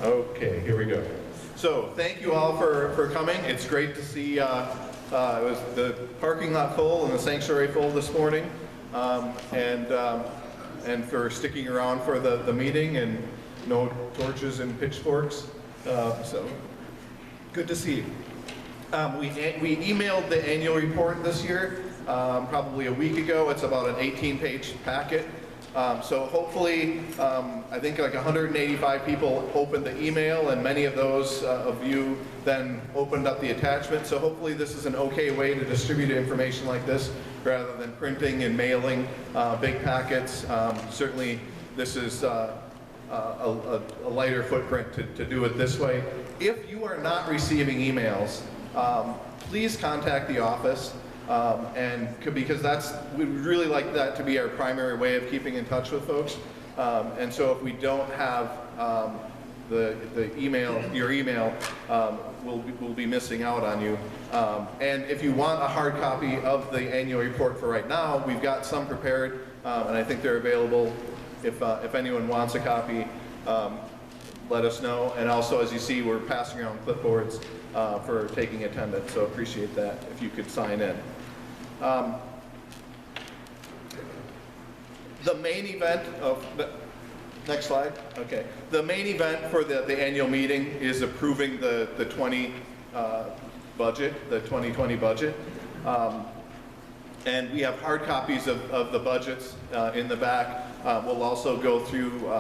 Okay, here we go. So thank you all for coming. It's great to see it was the parking lot full and the sanctuary full this morning, and for sticking around for the meeting and no torches and pitchforks. So good to see you. We emailed the annual report this year probably a week ago. It's about an 18-page packet. So hopefully, I think like 185 people opened the email, and many of those of you then opened up the attachment. So hopefully this is an okay way to distribute information like this rather than printing and mailing big packets. Certainly this is a lighter footprint to do it this way. If you are not receiving emails, please contact the office. Because we'd really like that to be our primary way of keeping in touch with folks. And so if we don't have your email, we'll be missing out on you. And if you want a hard copy of the annual report for right now, we've got some prepared, and I think they're available. If anyone wants a copy, let us know. And also, as you see, we're passing around clipboards for taking attendance, so appreciate that if you could sign in. The main event of next slide. Okay. The main event for the annual meeting is approving the 2020 budget. And we have hard copies of the budgets in the back. We'll also go through.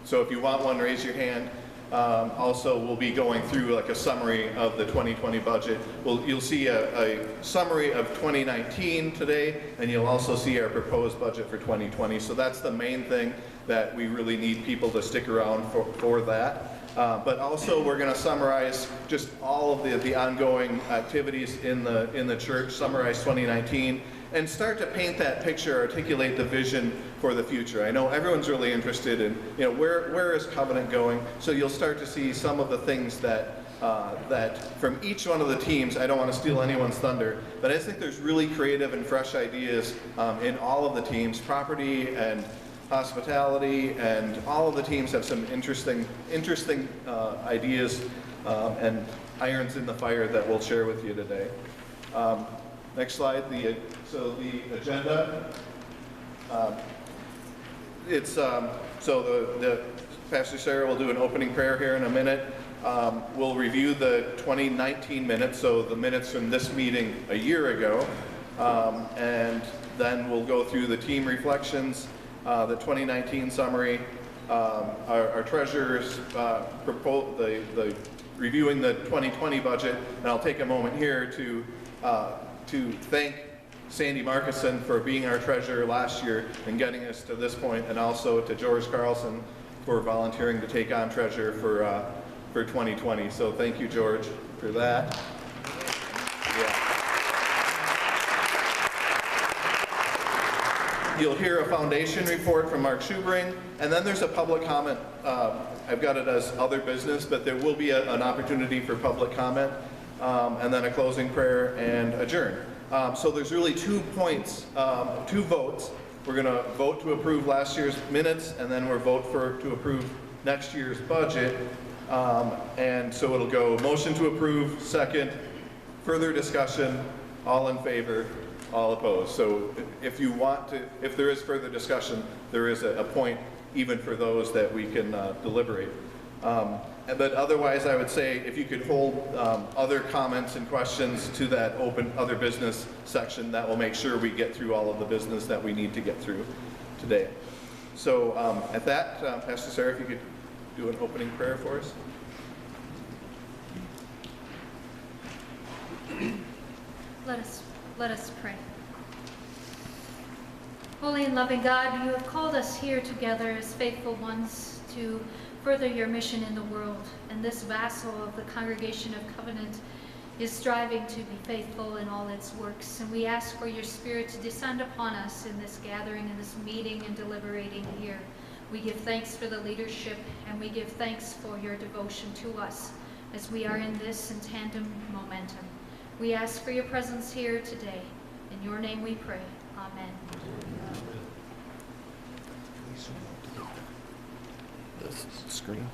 So if you want one, raise your hand. Also, we'll be going through like a summary of the 2020 budget. You'll see a summary of 2019 today, and you'll also see our proposed budget for 2020. So that's the main thing that we really need people to stick around for that. But also, we're going to summarize just all of the ongoing activities in the church, summarize 2019, and start to paint that picture, articulate the vision for the future. I know everyone's really interested in, where is Covenant going? So you'll start to see some of the things that from each one of the teams. I don't want to steal anyone's thunder, but I just think there's really creative and fresh ideas in all of the teams, property and hospitality, and all of the teams have some interesting ideas and irons in the fire that we'll share with you today. Next slide. So the agenda. Pastor Sara will do an opening prayer here in a minute. We'll review the 2019 minutes, so the minutes from this meeting a year ago, and then we'll go through the team reflections, the 2019 summary, our treasurer's reviewing the 2020 budget, and I'll take a moment here to thank Sandy Markison for being our treasurer last year and getting us to this point, and also to George Carlson for volunteering to take on treasurer for 2020. So thank you, George, for that. Yeah. You'll hear a foundation report from Mark Schubring, and then there's a public comment. I've got it as other business, but there will be an opportunity for public comment, and then a closing prayer and adjourn. So there's really 2 points, 2 votes. We're going to vote to approve last year's minutes, and then we'll vote to approve next year's budget. And so it'll go motion to approve, second, further discussion, all in favor, all opposed. So if there is further discussion, there is a point even for those that we can deliberate. But otherwise, I would say if you could hold other comments and questions to that open other business section, that will make sure we get through all of the business that we need to get through today. So at that, Pastor Sara, if you could do an opening prayer for us. Let us pray. Holy and loving God, you have called us here together as faithful ones to further your mission in the world, and this vassal of the Congregation of Covenant is striving to be faithful in all its works, and we ask for your Spirit to descend upon us in this gathering, in this meeting and deliberating here. We give thanks for the leadership, and we give thanks for your devotion to us as we are in this in tandem momentum. We ask for your presence here today. In your name we pray. Amen. This screen.